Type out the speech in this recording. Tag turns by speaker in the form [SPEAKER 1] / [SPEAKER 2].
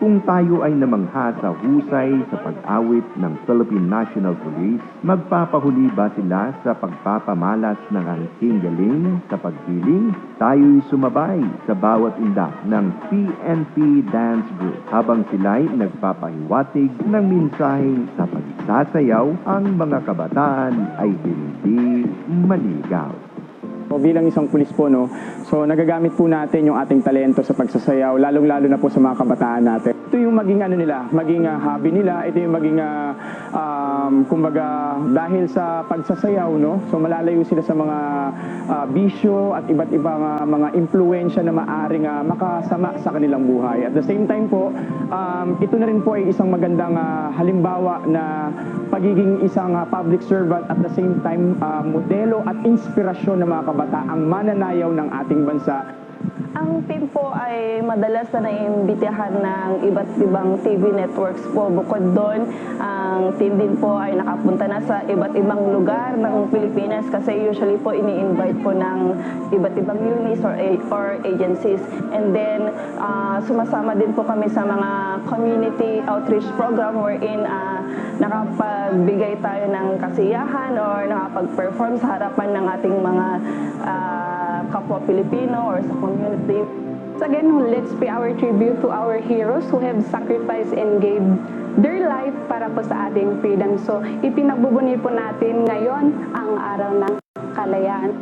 [SPEAKER 1] Kung tayo ay namangha sa husay sa pag-awit ng Philippine National Police, magpapahuli ba sila sa pagpapamalas ng angking galing sa paggiling? Tayo'y sumabay sa bawat indak ng PNP Dance Group habang sila'y nagpapahiwatig ng mensaheng sa pagsasayaw ang mga kabataan ay hindi maligaw.
[SPEAKER 2] So, bilang isang pulis po, no, so nagagamit po natin yung ating talento sa pagsasayaw, lalong-lalo na po sa mga kabataan natin. Ito yung maging ano nila, maging hobby nila, ito yung maging kumbaga dahil sa pagsasayaw, no, so malalayo sila sa mga bisyo at iba't ibang mga impluwensya na maaring makasama sa kanilang buhay. At the same time po, ito na rin po ay isang magandang halimbawa na pagiging isang public servant at the same time modelo at inspirasyon ng mga kabataang mananayaw ng ating bansa.
[SPEAKER 3] Ang team po ay madalas na naimbitahan ng iba't ibang TV networks po. Bukod doon, ang team din po ay nakapunta na sa iba't ibang lugar ng Pilipinas kasi usually po ini-invite po ng iba't ibang units or agencies. And then, sumasama din po kami sa mga community outreach program wherein nakapagbigay tayo ng kasiyahan or nakapag-perform sa harapan ng ating mga kapwa Pilipino or sa community.
[SPEAKER 4] So again, let's pay our tribute to our heroes who have sacrificed and gave their life para po sa ating freedom. So ipinagbubunyi po natin ngayon ang araw ng kalayaan.